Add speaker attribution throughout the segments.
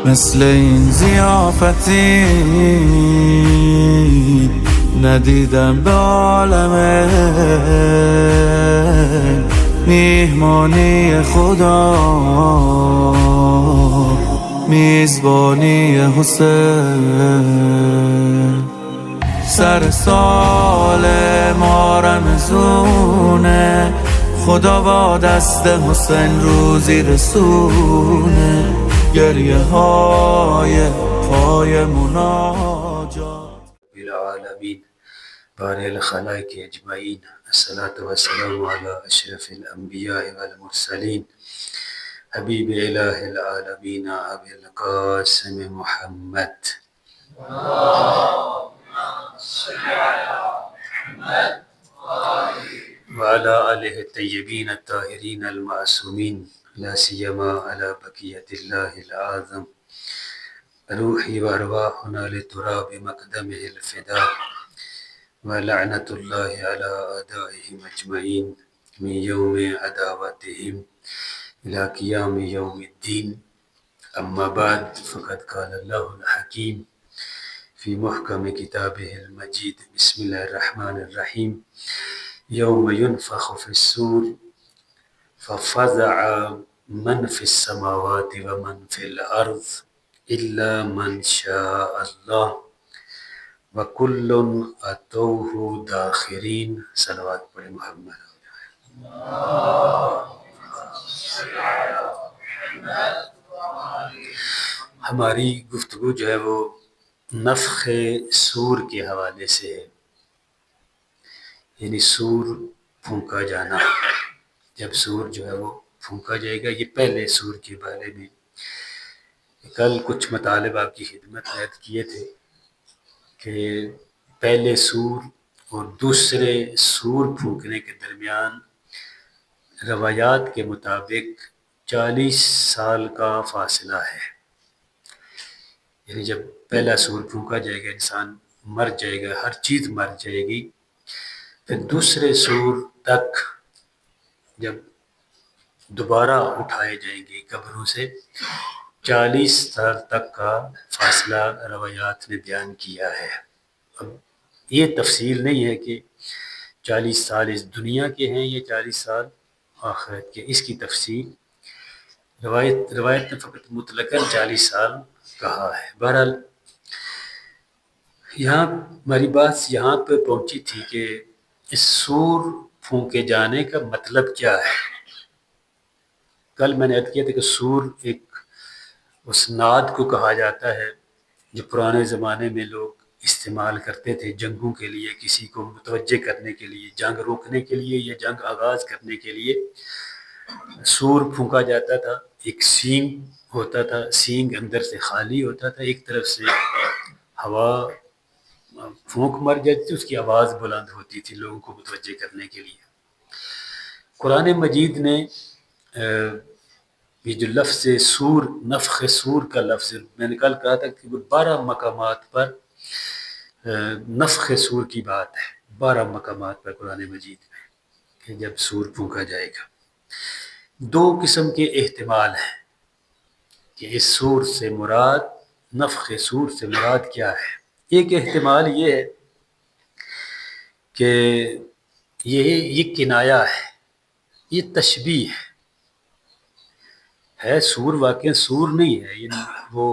Speaker 1: مثل این ضیافتی ندیدم به عالم میهمانی خدا، میزبانی حسین. سر سال ما رمضونه، خدا با دست حسین روزی رسونه. گریه های پای مناجات
Speaker 2: العالمین بارئ الخلائق اجمعین، الصلاة والسلام علی اشرف الانبیاء والمرسلین، حبیب الہ العالمین ابی القاسم محمد وعلی آلہ الطیبین الطاہرین المعصومین، لا سیما علی بقیۃ اللہ العظم. روحی وارواحنا لتراب مقدمہ الفداء، ولعنۃ اللہ علی اعدائہم اجمعین من یوم عداوتہم الی قیام یوم الدین. اما بعد، فقد قال اللہ الحکیم فی محکم کتابہ المجید. بسم اللہ الرحمن الرحیم. یوم ینفخ فی الصور ففزع من فی السماوات ومن فی الارض الا من شاء اللہ وکل اتوہ داخرین. صلوات پڑھے محمد. ہماری گفتگو جو ہے وہ نفخ صور کے حوالے سے ہے، یعنی صور پھونکا جانا. جب صور جو ہے وہ پھونکا جائے گا، یہ پہلے صور کے بارے میں کل کچھ مطالب آپ کی خدمت میں عرض کیے تھے کہ پہلے صور اور دوسرے صور پھونکنے کے درمیان روایات کے مطابق 40 سال کا فاصلہ ہے. یعنی جب پہلا صور پھونکا جائے گا، انسان مر جائے گا، ہر چیز مر جائے گی. پھر دوسرے صور تک جب دوبارہ اٹھائے جائیں گے قبروں سے، 40 سال تک کا فاصلہ روایات نے بیان کیا ہے. اب یہ تفصیل نہیں ہے کہ 40 سال اس دنیا کے ہیں یا 40 سال آخرت کے، اس کی تفصیل روایت نے فقط مطلقاً 40 سال کہا ہے. بہرحال یہاں ہماری بات یہاں پہ پہنچی تھی کہ اس صور پھونکے جانے کا مطلب کیا ہے. کل میں نے عرض کیا تھا کہ صور ایک اس ناد کو کہا جاتا ہے جو پرانے زمانے میں لوگ استعمال کرتے تھے جنگوں کے لیے، کسی کو متوجہ کرنے کے لیے، جنگ روکنے کے لیے یا جنگ آغاز کرنے کے لیے صور پھونکا جاتا تھا. ایک سینگ ہوتا تھا، سینگ اندر سے خالی ہوتا تھا، ایک طرف سے ہوا پھونک مر جاتی تھی، اس کی آواز بلند ہوتی تھی لوگوں کو متوجہ کرنے کے لیے. قرآن مجید نے یہ جو لفظ صور، نفخ صور کا لفظ میں نے کل کہا تھا کہ وہ 12 مقامات پر نفخ صور کی بات ہے. 12 مقامات پر قرآن مجید میں کہ جب صور پھونکا جائے گا. 2 قسم کے احتمال ہیں کہ اس صور سے مراد، نفخ صور سے مراد کیا ہے. ایک احتمال یہ ہے کہ یہ کنایہ ہے، یہ تشبیہ ہے. صور واقعی صور نہیں ہے، یعنی وہ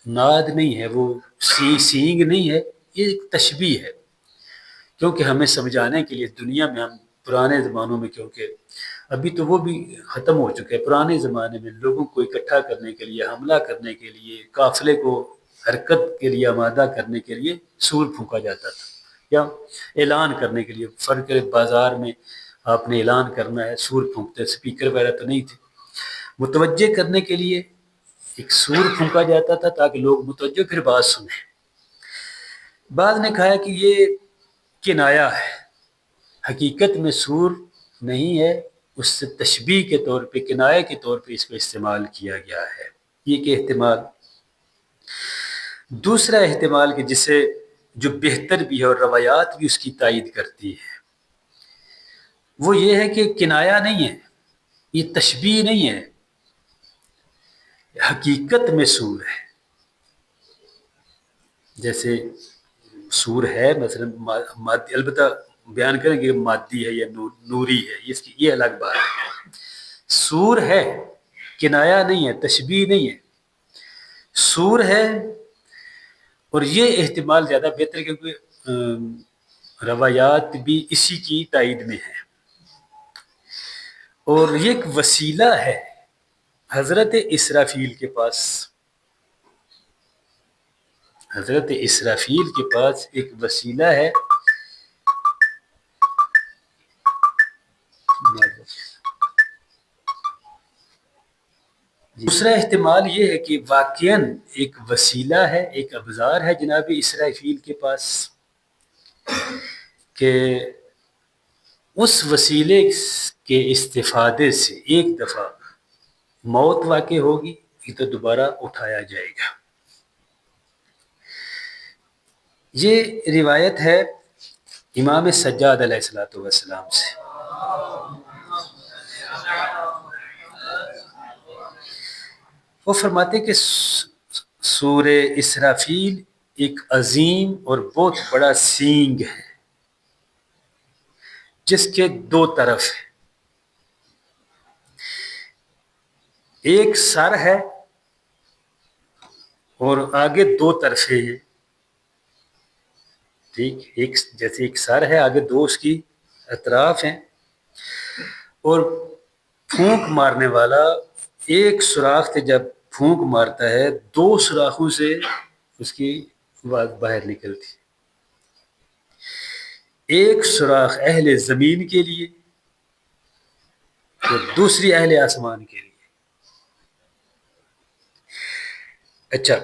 Speaker 2: ناد نہیں ہے، وہ سینگ نہیں ہے، یہ ایک تشبیہ ہے. کیونکہ ہمیں سمجھانے کے لیے دنیا میں، ہم پرانے زمانوں میں، کیونکہ ابھی تو وہ بھی ختم ہو چکے ہیں، پرانے زمانے میں لوگوں کو اکٹھا کرنے کے لیے، حملہ کرنے کے لیے، قافلے کو حرکت کے لیے آمادہ کرنے کے لیے صور پھونکا جاتا تھا، یا اعلان کرنے کے لیے. فرق بازار میں آپ نے اعلان کرنا ہے، صور پھونکتے، سپیکر وغیرہ تو نہیں تھے. متوجہ کرنے کے لیے ایک صور پھونکا جاتا تھا تاکہ لوگ متوجہ پھر بات سنیں. بعض نے کہا کہ یہ کنایہ ہے، حقیقت میں صور نہیں ہے، اس سے تشبیہ کے طور پہ، کنایہ کے طور پہ اس کو استعمال کیا گیا ہے. یہ کہ احتمال. دوسرا احتمال کہ جسے جو بہتر بھی ہے اور روایات بھی اس کی تائید کرتی ہے، وہ یہ ہے کہ کنایہ نہیں ہے، یہ تشبیہ نہیں ہے. حقیقت میں سور ہے. جیسے سور ہے مثلا مادی، البتہ بیان کریں گے مادی ہے یا نوری ہے، اس کی یہ الگ بات ہے. سور ہے، کنایا نہیں ہے، تشبیہ نہیں ہے، سور ہے. اور یہ احتمال زیادہ بہتر ہے کیونکہ روایات بھی اسی کی تائید میں ہیں. اور یہ ایک وسیلہ ہے حضرت اسرافیل کے پاس. حضرت اسرافیل کے پاس ایک وسیلہ ہے. دوسرا احتمال یہ ہے کہ واقعاً ایک وسیلہ ہے، ایک ابزار ہے جناب اسرافیل کے پاس، کہ اس وسیلے کے استفادے سے ایک دفعہ موت واقع ہوگی تو دوبارہ اٹھایا جائے گا. یہ روایت ہے امام سجاد علیہ الصلوۃ والسلام سے. وہ فرماتے کہ سورہ اسرافیل ایک عظیم اور بہت بڑا سینگ ہے جس کے دو طرف ہیں. ایک سر ہے اور آگے دو طرفیں ہیں. ٹھیک، ایک جیسے ایک سر ہے، آگے دو اس کی اطراف ہیں. اور پھونک مارنے والا ایک سوراخ سے جب پھونک مارتا ہے، دو سوراخوں سے اس کی آواز باہر نکلتی. ایک سوراخ اہل زمین کے لیے اور دوسری اہل آسمان کے لیے. اچھا،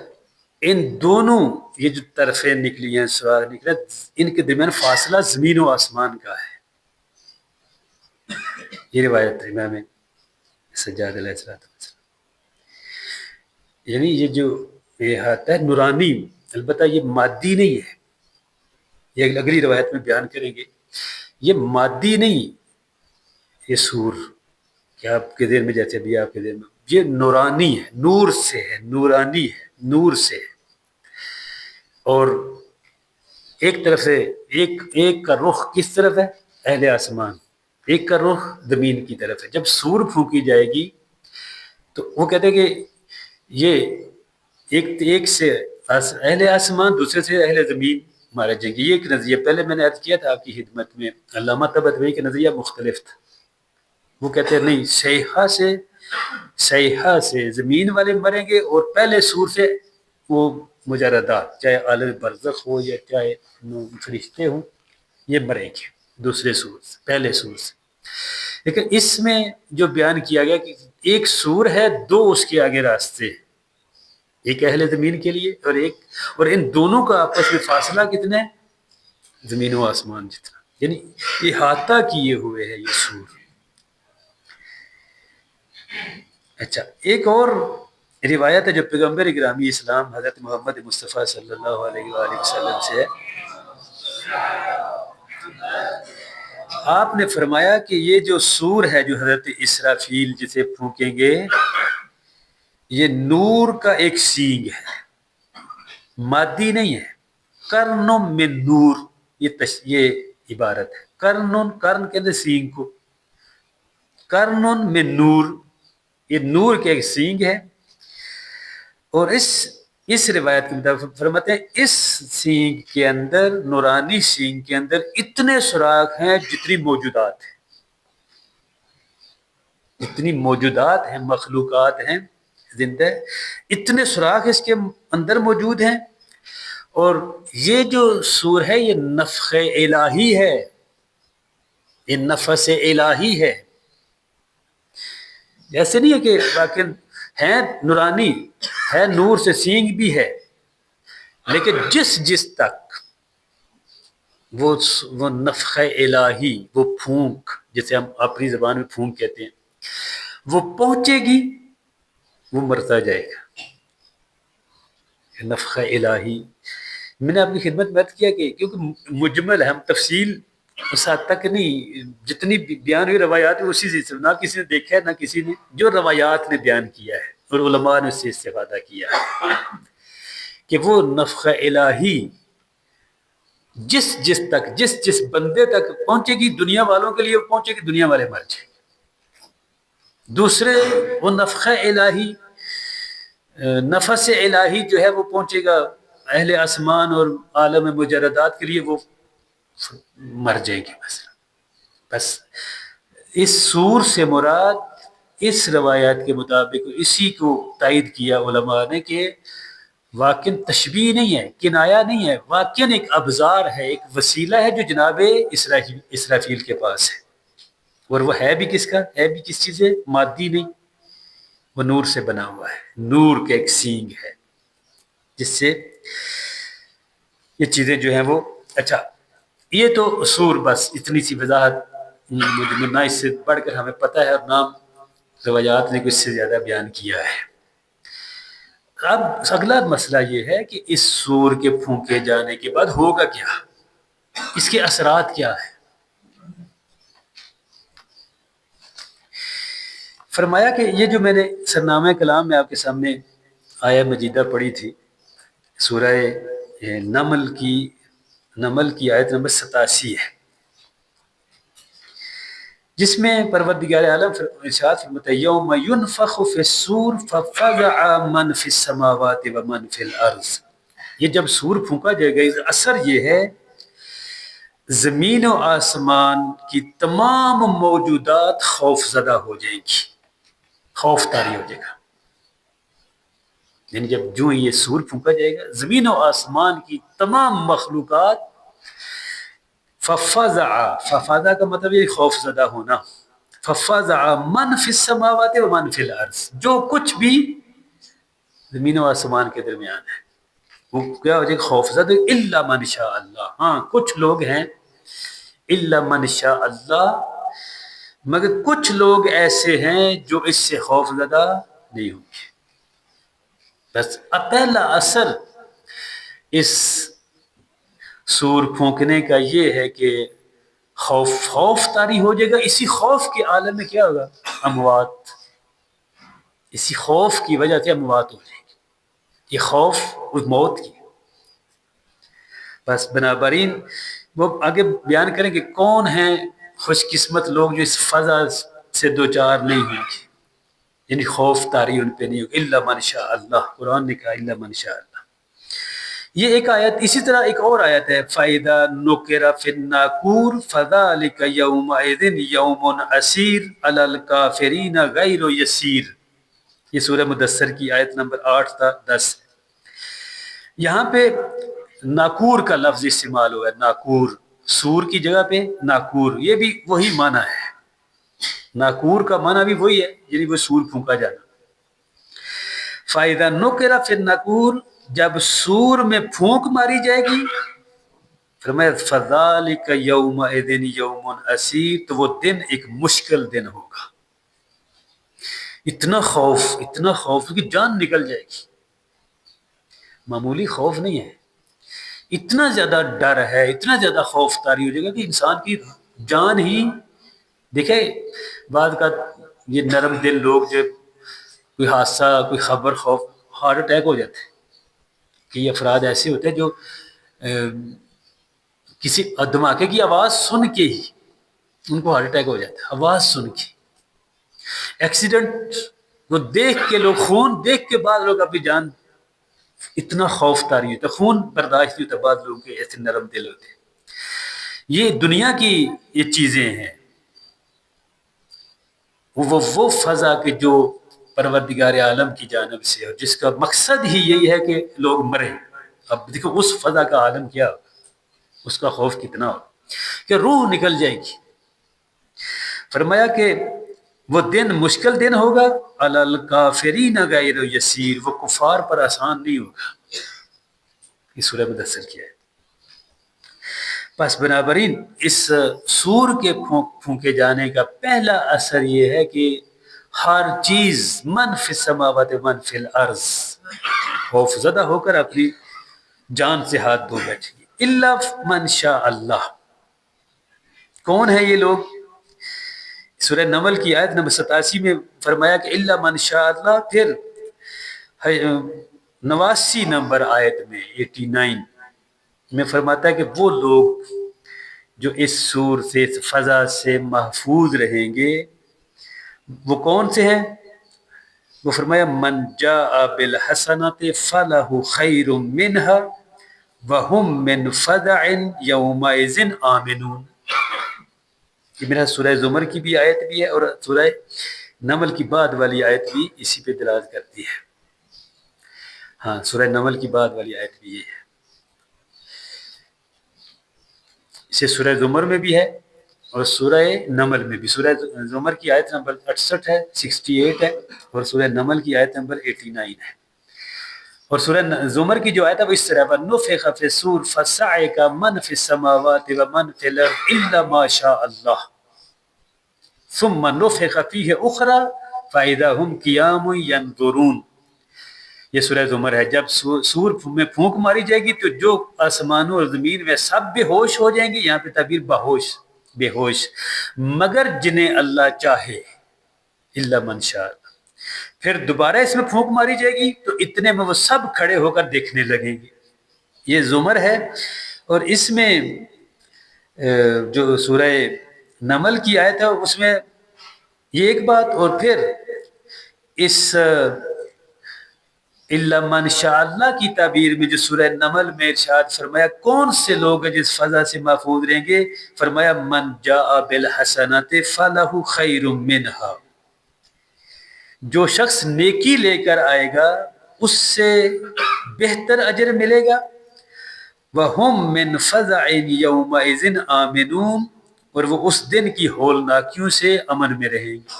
Speaker 2: ان دونوں یہ جو طرفیں نکلی ہیں، سوراخ نکلے، ان کے درمیان فاصلہ زمین و آسمان کا ہے. یہ روایت ہے امام سجاد علیہ السلام. یعنی یہ جو احاطہ ہے نورانی، البتہ یہ مادی نہیں ہے. یہ اگلی روایت میں بیان کریں گے. یہ مادی نہیں، یہ سور کیا آپ کے ذہن میں جیسے بھی آپ کے ذہن میں، یہ نورانی ہے، نور سے ہے، نورانی ہے، نور سے ہے. اور ایک طرف سے ایک کا رخ کس طرف ہے؟ اہل آسمان. ایک کا رخ زمین کی طرف ہے. جب سور پھونکی جائے گی تو وہ کہتے ہیں کہ یہ ایک سے اہل آسمان، دوسرے سے اہل زمین مارے جائیں گے. یہ ایک نظریہ پہلے میں نے عرض کیا تھا آپ کی خدمت میں، علامہ طباطبائی کا نظریہ مختلف تھا. وہ کہتے ہیں نہیں، صیحہ سے زمین والے مریں گے، اور پہلے سور سے وہ مجردات، چاہے عالم برزخ ہو یا چاہے فرشتے ہوں، یہ مریں گے دوسرے سور سے، پہلے سور سے. لیکن اس میں جو بیان کیا گیا کہ ایک سور ہے، دو اس کے آگے راستے، ایک اہل زمین کے لیے اور ان دونوں کا آپس میں فاصلہ کتنا ہے؟ زمین و آسمان جتنا. یعنی احاطہ کیے ہوئے ہے یہ سور. اچھا، ایک اور روایت ہے جو پیغمبر گرامی اسلام حضرت محمد مصطفیٰ صلی اللہ علیہ وآلہ وسلم سے ہے. آپ نے فرمایا کہ یہ جو سور ہے جو حضرت اسرافیل جسے پھونکیں گے، یہ نور کا ایک سینگ ہے، مادی نہیں ہے. کرن من نور، یہ عبارت ہے. کرن کہتے سینگ کو، کرن من نور، یہ نور کے ایک سینگ ہے. اور اس روایت کے مطابق فرماتے ہیں اس سینگ کے اندر، نورانی سینگ کے اندر اتنے سوراخ ہیں جتنی موجودات ہیں، جتنی موجودات ہیں، مخلوقات ہیں زندہ، اتنے سوراخ اس کے اندر موجود ہیں. اور یہ جو سور ہے یہ نفخ الہی ہے، یہ نفس الہی ہے. ایسے نہیں ہے کہ باقی ہے نورانی ہے، نور سے سینگ بھی ہے، لیکن جس تک وہ نفخ الہی، وہ پھونک جسے ہم اپنی زبان میں پھونک کہتے ہیں، وہ پہنچے گی وہ مرتا جائے گا. نفخ الہی میں نے اپنی خدمت میں عرض کیا کہ کیونکہ مجمل ہے، ہم تفصیل اس حد تک نہیں، جتنی بیان ہوئی روایات اسی سے، نہ کسی نے دیکھا ہے نہ کسی نے، جو روایات نے بیان کیا ہے اور علماء نے اس سے استفادہ کیا ہے کہ وہ نفخ الہی جس بندے تک پہنچے گی دنیا والوں کے لیے پہنچے گی، دنیا والے مر جائیں گے۔ دوسرے وہ نفخ الہی، نفس الہی جو ہے وہ پہنچے گا اہل آسمان اور عالم مجردات کے لیے، وہ مر جائیں گے مثلا۔ بس اس سور سے مراد اس روایات کے مطابق اسی کو تائید کیا علماء نے کہ واقعاً تشبیہ نہیں ہے، کنایا نہیں ہے، واقعاً ایک ابزار ہے، ایک وسیلہ ہے جو جناب اسرافیل کے پاس ہے، اور وہ ہے بھی کس کا، ہے بھی کس چیز ہے، مادی نہیں، وہ نور سے بنا ہوا ہے، نور کے ایک سینگ ہے جس سے یہ چیزیں جو ہیں وہ اچھا۔ یہ تو سور، بس اتنی سی وضاحت نہ اس سے پڑھ کر ہمیں پتہ ہے، اور نام روایات نے کچھ سے زیادہ بیان کیا ہے۔ اب اگلا مسئلہ یہ ہے کہ اس سور کے پھونکے جانے کے بعد ہوگا کیا، اس کے اثرات کیا ہے۔ فرمایا کہ یہ جو میں نے سرنامہ کلام میں آپ کے سامنے آیہ مجیدہ پڑھی تھی، سورہ نمل کی آیت نمبر 87 ہے، جس میں پروردگار عالم ارشاد فرماتا ہے یوم ینفخ فی الصور ففزع من فی السماوات ومن فی الارض۔ یہ جب سور پھونکا جائے گا، اس اثر یہ ہے زمین و آسمان کی تمام موجودات خوف زدہ ہو جائیں گی، خوف طاری ہو جائے گا۔ یعنی جب جو یہ سور پھونکا جائے گا، زمین و آسمان کی تمام مخلوقات ففزع کا مطلب یہ خوف زدہ ہونا، ففزع من فی السماوات و من فی الارض، جو کچھ بھی زمین و آسمان کے درمیان ہے وہ کیا ہو جائے گا، خوف زدہ، الا من شاء اللہ، ہاں کچھ لوگ ہیں، الا من شاء اللہ، مگر کچھ لوگ ایسے ہیں جو اس سے خوف زدہ نہیں ہوں گے۔ بس پہلا اثر اس سور پھونکنے کا یہ ہے کہ خوف طاری ہو جائے گا۔ اسی خوف کے عالم میں کیا ہوگا، اموات، اسی خوف کی وجہ سے اموات ہو جائے گی، یہ خوف اس موت کی۔ بس بنابراین وہ آگے بیان کریں کہ کون ہیں خوش قسمت لوگ جو اس فضا سے دوچار نہیں ہوں گے، یعنی خوف طاری ان پہ نہیں ہوگا، الا من شاء اللہ، قرآن نے کہا الا من شاء اللہ۔ یہ ایک آیت، اسی طرح ایک اور آیت ہے فَإِذَا نُقِرَ فِي النَّاقُورِ فَذَلِكَ يَوْمَئِذٍ يَوْمٌ عَسِيرٌ عَلَى الْكَافِرِينَ غَيْرُ يَسِيرٌ۔ یہ سورہ مدثر کی آیت نمبر 8 تا 10۔ یہاں پہ ناقور کا لفظ استعمال ہوا ہے، ناقور، سور کی جگہ پہ ناقور، یہ بھی وہی معنی ہے، ناقور کا معنی بھی وہی ہے، یعنی وہ سور پھونکا جانا۔ فَإِذَا نُقِرَ فِي النَّاقُورِ، جب سور میں پھونک ماری جائے گی، فرمایا فَذَلِكَ يَوْمَئِذٍ يَوْمٌ عَسِيرٌ، تو وہ دن ایک مشکل دن ہوگا۔ اتنا خوف کہ جان نکل جائے گی، معمولی خوف نہیں ہے، اتنا زیادہ ڈر ہے، اتنا زیادہ خوف طاری ہو جائے گا کہ انسان کی جان ہی، دیکھیں بعد کا یہ نرم دل لوگ جو کوئی حادثہ، کوئی خبر، خوف، ہارٹ اٹیک ہو جاتے ہیں، کہ یہ افراد ایسے ہوتے ہیں جو کسی دھماکے کی آواز سن کے ہی ان کو ہارٹ اٹیک ہو جاتا ہے، آواز سن کے، ایکسیڈنٹ کو دیکھ کے لوگ، خون دیکھ کے بعد لوگ اپنی جان، اتنا خوف طاری ہوتا ہے، خون برداشت نہیں ہوتا، بعد لوگوں کے ایسے نرم دل ہوتے ہیں۔ یہ دنیا کی یہ چیزیں ہیں، وہ فضا کے جو پروردگار عالم کی جانب سے، اور جس کا مقصد ہی یہی ہے کہ لوگ مریں۔ اب دیکھو اس فضا کا عالم کیا ہوگا، اس کا خوف کتنا ہوگا کہ روح نکل جائے گی۔ فرمایا کہ وہ دن مشکل دن ہوگا، علی الکافرین غیر یسیر، وہ کفار پر آسان نہیں ہوگا۔ یہ سورہ مدثر کیا ہے۔ بس بنابراین اس سور کے پھونکے جانے کا پہلا اثر یہ ہے کہ ہر چیز من فی السماوات من فی الارض خوف زدہ ہو کر اپنی جان سے ہاتھ دھو بیٹھے گی، الا من شاء اللہ۔ کون ہے یہ لوگ؟ سورہ نمل کی آیت نمبر 87 میں فرمایا کہ الا من شاء اللہ، پھر 89 نمبر آیت میں 89 میں فرماتا ہے کہ وہ لوگ جو اس سور سے اس فضا سے محفوظ رہیں گے وہ کون سے ہیں؟ وہ فرمایا من جاء بالحسنۃ فلہ خیر منہا وہم من فزع یومئذ آمنون. یہ میرا سورہ زمر کی بھی آیت بھی ہے اور سورہ نمل کی بعد والی آیت بھی اسی پہ دلالت کرتی ہے. ہاں سورہ نمل کی بعد والی آیت بھی یہ ہے. اسے سورہ زمر میں بھی ہے اور سورہ نمل میں بھی. سورہ زمر کی آیت نمبر 68 ہے 68 ہے اور سورہ نمل کی آیت نمبر 89 ہے. اور سورہ زمر کی جو آیت ہے وہ اس طرح وَنُفِخَ فِي الصُّورِ فَصَعِقَ مَنْ فِي السَّمَاوَاتِ وَمَنْ فِي الْأَرْضِ إِلَّا مَا شَاءَ اللَّهُ ثُمَّ نُفِخَ فِيهِ أُخْرَى فَإِذَا هُمْ قِيَامٌ يَنظُرُونَ. یہ سورہ زمر ہے. جب سور میں پھونک ماری جائے گی تو جو آسمانوں اور زمین میں سب بے ہوش ہو جائیں گے. یہاں پہ تعبیر بے ہوش مگر جنہیں اللہ چاہے الا من شاء. پھر دوبارہ اس میں پھونک ماری جائے گی تو اتنے میں وہ سب کھڑے ہو کر دیکھنے لگیں گے. یہ زمر ہے. اور اس میں جو سورہ نمل کی آیت ہے اس میں یہ ایک بات اور پھر اس الا من شاء اللہ کی تعبیر میں جو سورہ نمل میں ارشاد فرمایا کون سے لوگ ہیں جس فضا سے محفوظ رہیں گے. فرمایا من جاء بالحسنۃ فلہ خیر منہا. جو شخص نیکی لے کر آئے گا اس سے بہتر اجر ملے گا. وَهُمْ مِنْ فَزَعٍ يَوْمَئِذٍ آمِنُونَ. اور وہ اس دن کی ہولناکیوں سے امن میں رہیں گے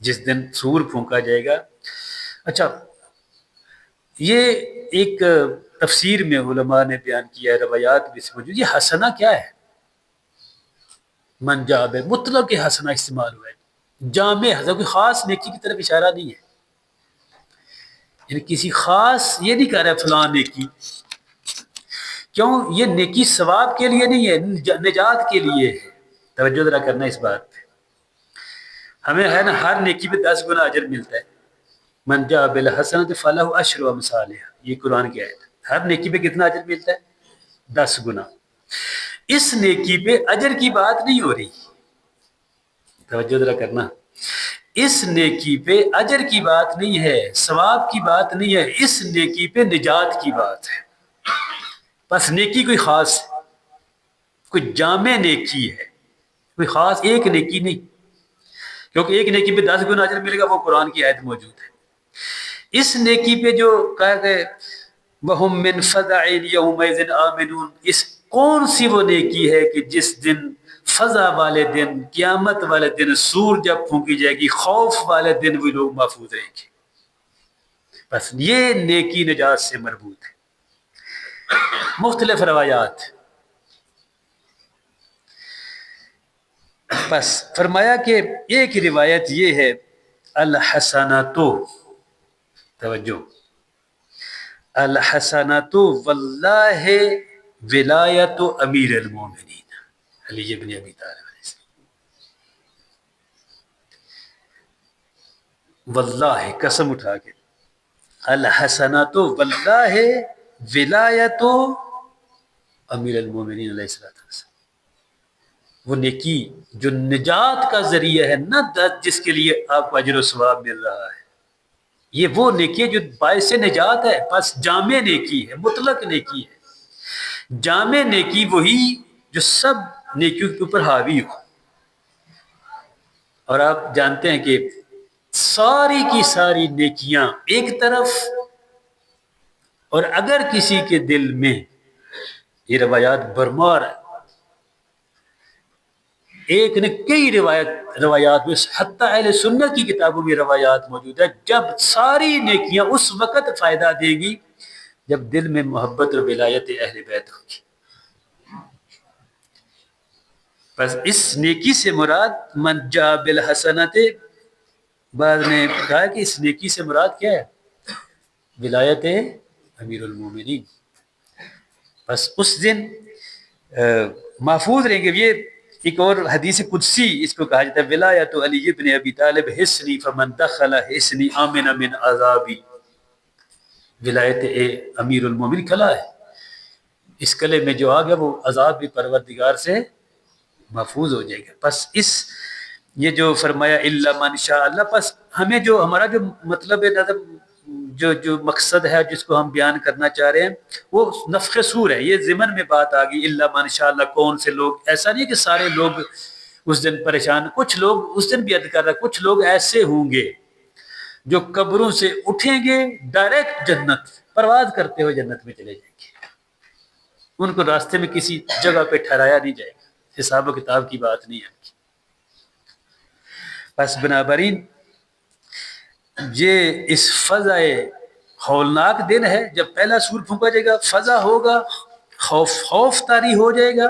Speaker 2: جس دن سور پھونکا جائے گا. اچھا یہ ایک تفسیر میں علماء نے بیان کیا ہے, روایات بھی سے موجود. یہ حسنہ کیا ہے؟ من جاء مطلق کے حسنہ استعمال ہوا ہے. جامع حسنہ کوئی خاص نیکی کی طرف اشارہ نہیں ہے. یعنی کسی خاص یہ نہیں کہہ رہا فلاں نیکی. کیوں؟ یہ نیکی ثواب کے لیے نہیں ہے, نجات کے لیے ہے. توجہ ذرا کرنا اس بات پہ. ہمیں ہے نا ہر نیکی پہ 10 گنا اجر ملتا ہے. من جاء بالحسنۃ فلہ عشر امثالھا. یہ قرآن کی آیت. ہر نیکی پہ کتنا اجر ملتا ہے؟ 10 گنا. اس نیکی پہ اجر کی بات نہیں ہو رہی. توجہ ذرا کرنا. اس نیکی پہ اجر کی بات نہیں ہے, ثواب کی بات نہیں ہے. اس نیکی پہ نجات کی بات ہے. بس نیکی کوئی خاص ہے, کوئی جامع نیکی ہے, کوئی خاص ایک نیکی نہیں. کیونکہ ایک نیکی پہ 10 گنا اجر ملے گا وہ قرآن کی آیت موجود ہے. اس نیکی پہ جو کہا کہ وَهُمْ مِنْ فَزَعٍ يَوْمَئِذٍ آمِنُونَ, اس کون سی وہ نیکی ہے کہ جس دن فضا والے دن, قیامت والے دن, سور جب پھونکی جائے گی, خوف والے دن وہ لوگ محفوظ رہیں گے. بس یہ نیکی نجات سے مربوط ہے. مختلف روایات. بس فرمایا کہ ایک روایت یہ ہے الحسنات, توجہ, الحسنات واللہ ولایت امیر المومنین علی بن ابی طالب. واللہ قسم اٹھا کے, الحسنات واللہ ولایت امیر المومنین علیہ الصلوۃ والسلام. وہ نیکی جو نجات کا ذریعہ ہے, نہ جس کے لیے آپ کو اجر و ثواب مل رہا ہے. یہ وہ نیکی ہے جو باعث نجات ہے. بس جامع نیکی ہے, مطلق نیکی ہے. جامع نیکی وہی جو سب نیکیوں کے اوپر حاوی ہو. اور آپ جانتے ہیں کہ ساری کی ساری نیکیاں ایک طرف, اور اگر کسی کے دل میں, یہ روایات برمار ہے, ایک نے کئی روایات میں, حتیٰ اہل سنت کی کتابوں میں روایات موجود ہے, جب ساری نیکیاں اس وقت فائدہ دے گی جب دل میں محبت اور ولایت اہل بیت ہوگی. بس اس نیکی سے مراد من جاء بالحسنۃ, بعض نے کہا کہ اس نیکی سے مراد کیا ہے؟ ولایت امیر المومنین. بس اس دن محفوظ رہیں گے. یہ ایک اور حدیث قدسی اس کو کہا جاتا ہے ولایت علی ابن ابی طالب حصنی فمن دخل حصنی آمن من عذابی. ولایت امیر المومن کلا ہے، اس کلے میں جو آ گیا وہ عذاب بھی پروردگار سے محفوظ ہو جائے گا۔ بس یہ جو فرمایا الا من شاء اللہ، بس ہمیں جو ہمارا جو مطلب نظم جو مقصد ہے جس کو ہم بیان کرنا چاہ رہے ہیں وہ نفخ صور ہے۔ یہ ضمن میں بات آ گئی الا من شاء اللہ، کون سے لوگ، ایسا نہیں کہ سارے لوگ اس دن پریشان، کچھ لوگ اس دن بھی عد کر رہا، کچھ لوگ ایسے ہوں گے جو قبروں سے اٹھیں گے ڈائریکٹ جنت، پرواز کرتے ہوئے جنت میں چلے جائیں گے، ان کو راستے میں کسی جگہ پہ ٹھہرایا نہیں جائے گا، حساب و کتاب کی بات نہیں ہے۔ پس بنابراین یہ اس فضا ہولناک دن ہے جب پہلا سور پھونکا جائے گا، فضا ہوگا، خوف طاری ہو جائے گا،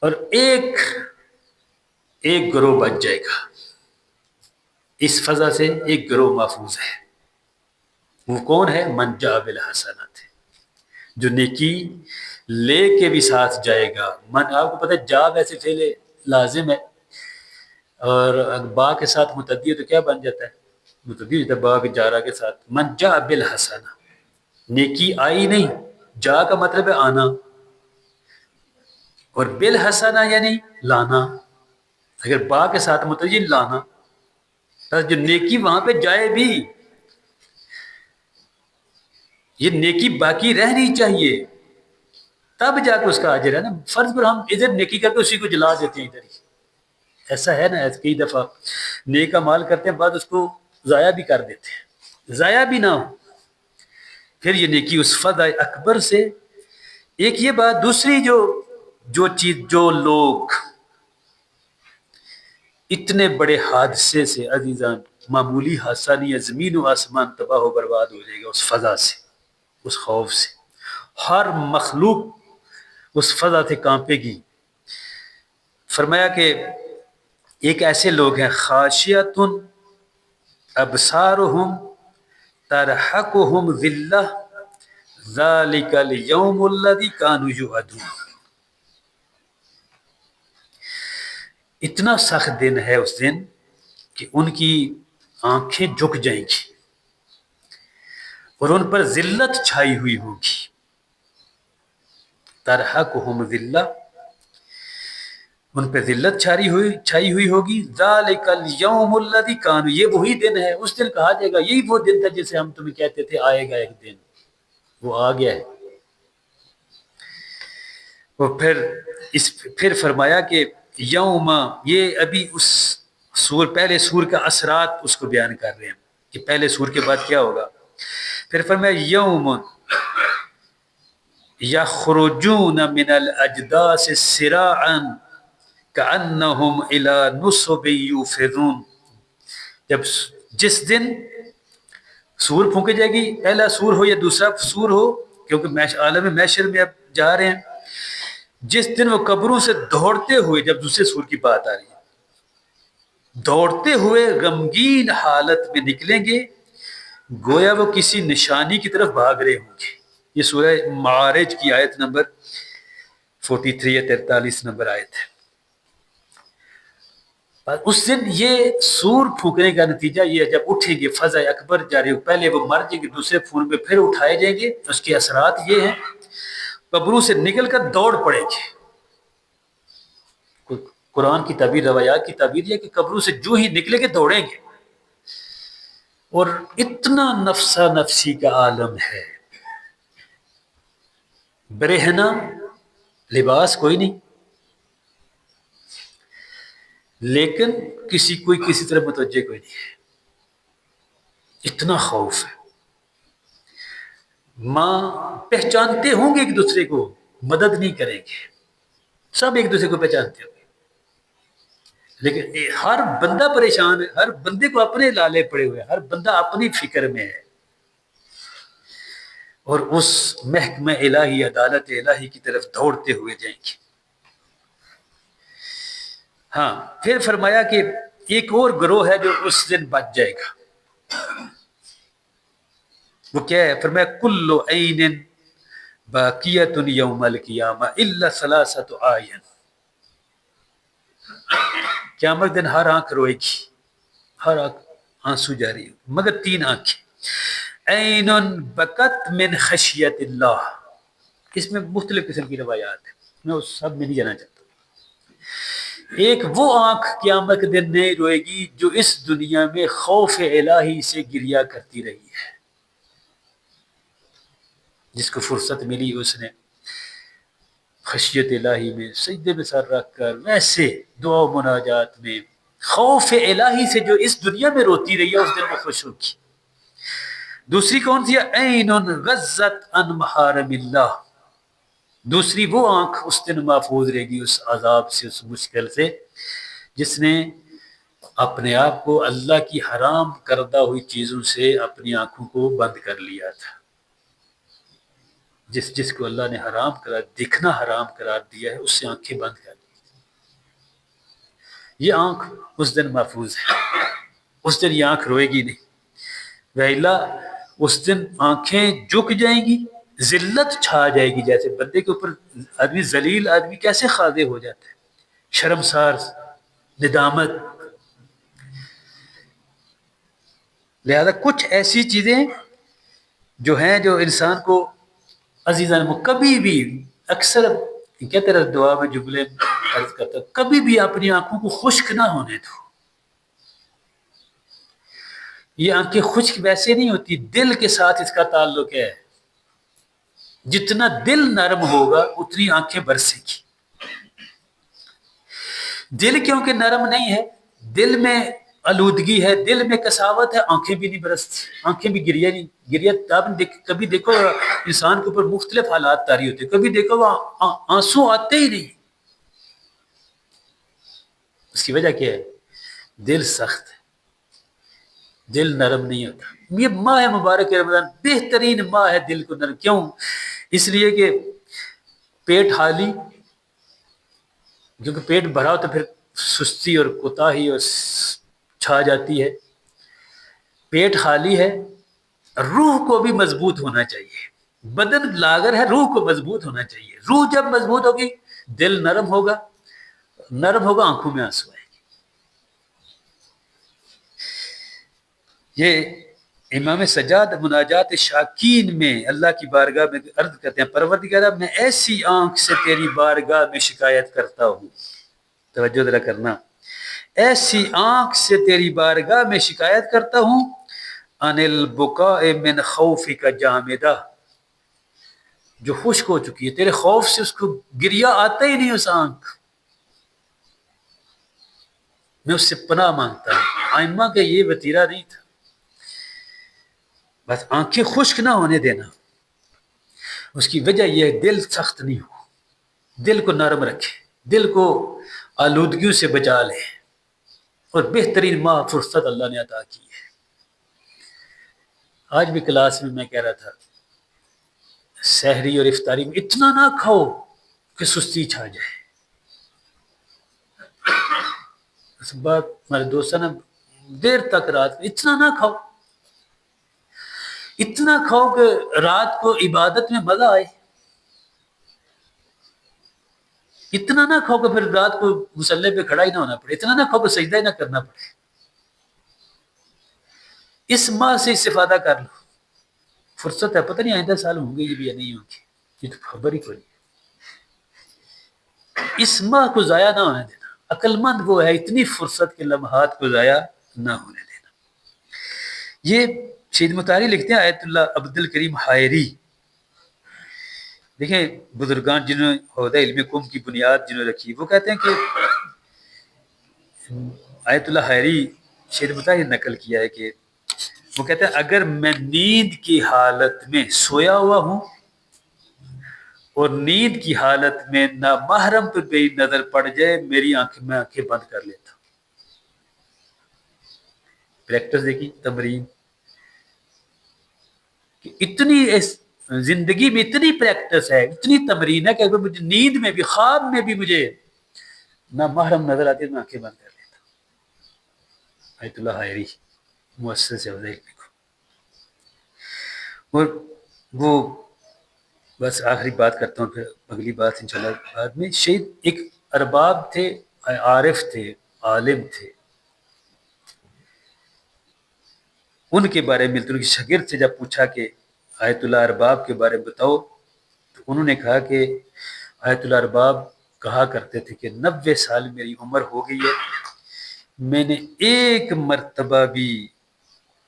Speaker 2: اور ایک گروہ بچ جائے گا، اس فضا سے ایک گروہ محفوظ ہے۔ وہ کون ہے؟ من جاء بالحسنات، جو نیکی لے کے بھی ساتھ جائے گا۔ من، آپ کو پتہ ہے جا ویسے فعل لازم ہے، اور با کے ساتھ متعدی ہے تو کیا بن جاتا ہے؟ متعدی ہو جاتا ہے با کے جارہ کے ساتھ۔ من جاء بالحسنہ، نیکی آئی نہیں، جا کا مطلب ہے آنا، اور بالحسنہ یعنی لانا، اگر با کے ساتھ متعدی لانا، جو نیکی وہاں پہ جائے بھی، یہ نیکی باقی رہنی چاہیے، تب جا کے اس کا اجر ہے نا۔ فرض پر ہم ادھر نیکی کر کے اسی کو جلا دیتے ہیں ادھر ہی، ایسا ہے نا، ایسا کئی دفعہ نیک اعمال کرتے ہیں بعد اس کو ضائع بھی کر دیتے ہیں، ضائع بھی نہ ہو، پھر یہ نیکی اس فضا اکبر سے۔ ایک یہ بات، دوسری جو چیز، جو لوگ اتنے بڑے حادثے سے، عزیزان معمولی حادثہ نہیں ہے، زمین و آسمان تباہ و برباد ہو جائے گا اس فضا سے، اس خوف سے، ہر مخلوق اس فضا سے کانپے گی۔ فرمایا کہ ایک ایسے لوگ ہیں خاشیۃ ابصارہم ترحقہم ذلہ ذالک الیوم الذی کانوا یوعدون، اتنا سخت دن ہے اس دن کہ ان کی آنکھیں جھک جائیں گی اور ان پر ذلت چھائی ہوئی ہوگی۔ ترحقہم ذلہ، ان پہ ذلت چھائی ہوئی ہوگی۔ ذالک الیوم الذی کانوا، یہ وہی دن ہے، اس دن کہا جائے گا یہی وہ دن تھا جسے ہم تمہیں کہتے تھے آئے گا ایک دن، وہ آ گیا ہے۔ اور پھر فرمایا کہ یوم، یہ ابھی اس پہلے سور کا اثرات اس کو بیان کر رہے ہیں کہ پہلے سور کے بعد کیا ہوگا۔ پھر فرمایا یوم یخرجون من الاجداث سراعا کأنہم الی نصب یوفضون، جس دن سور پھونکے جائے گی، پہلا سور ہو یا دوسرا سور ہو، کیونکہ عالم محشر میں اب جا رہے ہیں، جس دن وہ قبروں سے دوڑتے ہوئے، جب دوسرے سور کی بات آ رہی ہے، دوڑتے ہوئے غمگین حالت میں نکلیں گے، گویا وہ کسی نشانی کی طرف بھاگ رہے ہوں گے۔ یہ سورہ معارج کی آیت نمبر 43 یا 43 نمبر آیت ہے۔ اس دن یہ سور پھونکنے کا نتیجہ یہ ہے، جب اٹھیں گے فضا اکبر جاری ہو، پہلے وہ مر جائیں گے، دوسرے فون پہ پھر اٹھائے جائیں گے، اس کے اثرات یہ ہیں قبروں سے نکل کر دوڑ پڑیں گے۔ قرآن کی تعبیر، روایات کی تعبیر یہ کہ قبروں سے جو ہی نکلیں گے دوڑیں گے، اور اتنا نفسا نفسی کا عالم ہے، برہنہ، لباس کوئی نہیں، لیکن کوئی کسی طرح متوجہ کوئی نہیں ہے، اتنا خوف ہے۔ ماں پہچانتے ہوں گے ایک دوسرے کو، مدد نہیں کریں گے، سب ایک دوسرے کو پہچانتے ہوں گے، لیکن ہر بندہ پریشان ہے، ہر بندے کو اپنے لالے پڑے ہوئے ہیں، ہر بندہ اپنی فکر میں ہے، اور اس محکمہ الہی، عدالت الہی کی طرف دوڑتے ہوئے جائیں گے۔ ہاں، پھر فرمایا کہ ایک اور گروہ ہے جو اس دن بچ جائے گا، وہ کیا ہے؟ فرمایا کل عین باقیۃ یوم القیامہ الا ثلاثۃ اعین، قیامت دن ہر آنکھ روئے گی، ہر آنکھ آنسو جاری ہو، مگر 3 آنکھیں، عین بکت من خشیت اللہ. اس میں مختلف قسم کی روایات ہیں، میں اس سب میں نہیں جانا چاہتا. ایک وہ آنکھ قیامت کے دن نہیں روئے گی جو اس دنیا میں خوف الہی سے گریا کرتی رہی ہے. جس کو فرصت ملی اس نے خشیت الہی میں سجدے میں سر رکھ کر ویسے دعا و مناجات میں خوف الہی سے جو اس دنیا میں روتی رہی ہے، اس دن وہ خوش ہوگی. دوسری کون سی؟ عین غزت عن محارم اللہ. دوسری وہ آنکھ اس دن محفوظ رہے گی اس عذاب سے، اس مشکل سے، جس نے اپنے آپ کو اللہ کی حرام کردہ ہوئی چیزوں سے اپنی آنکھوں کو بند کر لیا تھا. جس کو اللہ نے حرام قرار دیکھنا حرام قرار دیا ہے، اس سے آنکھیں بند کر دی. یہ آنکھ اس دن محفوظ ہے، اس دن یہ آنکھ روئے گی نہیں. وَإِلَّا اس دن آنکھیں جھک جائیں گی، ذلت چھا جائے گی. جیسے بندے کے اوپر آدمی ذلیل آدمی کیسے خاضع ہو جاتا ہے، شرمسار، ندامت. لہذا کچھ ایسی چیزیں جو ہیں جو انسان کو عزیزان کبھی بھی، اکثر کہتے رہتے دعا میں جملے عرض کرتا، کبھی بھی اپنی آنکھوں کو خشک نہ ہونے دو. یہ آنکھیں خشک ویسے نہیں ہوتی، دل کے ساتھ اس کا تعلق ہے. جتنا دل نرم ہوگا اتنی آنکھیں برسے گی. دل کیونکہ نرم نہیں ہے، دل میں آلودگی ہے، دل میں کساوت ہے، آنکھیں بھی نہیں برستی، آنکھیں بھی گریا. کبھی دیکھو انسان کے اوپر مختلف حالات طاری ہوتے ہیں، کبھی دیکھو وہ آنسو آتے ہی نہیں. اس کی وجہ کیا ہے؟ دل سخت ہے، دل نرم نہیں ہوتا. یہ ماہ مبارک رمضان بہترین ماہ ہے دل کو نرم. کیوں؟ اس لیے کہ پیٹ خالی، کیونکہ پیٹ بھرا ہو تو پھر سستی اور کوتاہی اور چھا جاتی ہے. پیٹ خالی ہے، روح کو بھی مضبوط ہونا چاہیے. بدن لاغر ہے، روح کو مضبوط ہونا چاہیے. روح جب مضبوط ہوگی دل نرم ہوگا، نرم ہوگا آنکھوں میں آنسو آئے گی. یہ امام سجاد مناجات شاکین میں اللہ کی بارگاہ میں عرض کرتے ہیں، پروردگارا میں ایسی آنکھ سے تیری بارگاہ میں شکایت کرتا ہوں. توجہ ذرا کرنا، ایسی آنکھ سے تیری بارگاہ میں شکایت کرتا ہوں، ان البکاء من خوفک جامدہ، جو خشک ہو چکی ہے تیرے خوف سے، اس کو گریا آتا ہی نہیں اس آنکھ. میں اس سے پناہ مانگتا ہوں. ائمہ کا یہ وتیرہ نہیں تھا، بس آنکھیں خشک نہ ہونے دینا. اس کی وجہ یہ ہے دل سخت نہیں ہو، دل کو نرم رکھے، دل کو آلودگیوں سے بچا لے. اور بہترین ماہ فرصت اللہ نے عطا کی ہے. آج بھی کلاس میں کہہ رہا تھا، سحری اور افطاری میں اتنا نہ کھاؤ کہ سستی چھا جائے. اس بات ہمارے دوست نا دیر تک رات میں اتنا نہ کھاؤ، اتنا کھاؤ کہ رات کو عبادت میں مزہ آئے. اتنا نہ کھاؤ کہ پھر رات کو مصلی پہ کھڑا ہی نہ ہونا پڑے. اتنا نہ کھاؤ کہ سجدہ ہی نہ کرنا پڑے. اس ماہ سے استفادہ کر لو، فرصت ہے. پتہ نہیں آئندہ سال ہوں گے یہ بھی یا نہیں ہوں گے، یہ تو خبر ہی کوئی ہے. اس ماہ کو ضائع نہ ہونے دینا. عقل مند وہ ہے اتنی فرصت کے لمحات کو ضائع نہ ہونے دینا. یہ شہید مطہری لکھتے ہیں، آیت اللہ عبد الکریم حائری. دیکھیں بزرگان جنہوں نے عہدہ علم قوم کی بنیاد جنہوں نے رکھی، وہ کہتے ہیں کہ آیت اللہ حائری شہید مطہری نقل کیا ہے کہ وہ کہتے ہیں اگر میں نیند کی حالت میں سویا ہوا ہوں اور نیند کی حالت میں نہ محرم پہ میری نظر پڑ جائے، میں آنکھیں بند کر لیتا ہوں. پریکٹس دیکھی، تمرین کہ اتنی زندگی میں اتنی پریکٹس ہے، اتنی تمرین ہے کہ اگر مجھے نیند میں بھی، خواب میں بھی مجھے نہ محرم نظر آتی ہے، میں آنکھیں بند کر لیتا ہوں. آیت اللہ حائری مؤسس عہدہ علم کو. اور وہ بس آخری بات کرتا ہوں، پھر اگلی بات انشاءاللہ بعد میں. شہید ایک ارباب تھے، عارف تھے، عالم تھے. ان کے بارے میں ان کے شاگرد سے جب پوچھا کہ آیت اللہ ارباب کے بارے میں بتاؤ، تو انہوں نے کہا کہ آیت اللہ ارباب کہا کرتے تھے کہ 90 سال میری عمر ہو گئی ہے، میں نے ایک مرتبہ بھی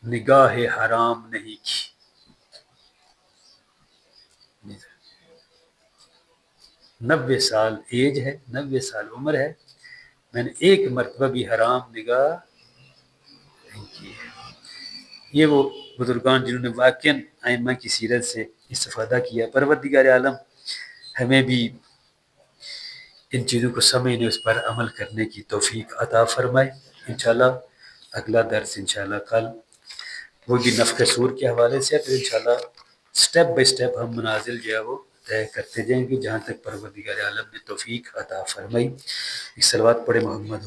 Speaker 2: نگاہ حرام نہیں کی. 90 سال ایج ہے، 90 سال عمر ہے، میں نے ایک مرتبہ بھی حرام نگاہ نہیں کی ہے. یہ وہ بزرگان جنہوں نے واقعاً ائمہ کی سیرت سے استفادہ کیا. پروردگار عالم ہمیں بھی ان چیزوں کو سمجھنے، اس پر عمل کرنے کی توفیق عطا فرمائے. انشاءاللہ اگلا درس انشاءاللہ کل وہ بھی نفخ صور کے حوالے سے، پھر انشاءاللہ سٹیپ بائی سٹیپ ہم منازل جو ہے وہ طے کرتے جائیں گے جہاں تک پروردگار عالم نے توفیق عطا فرمائی. ایک صلوات پڑھے محمد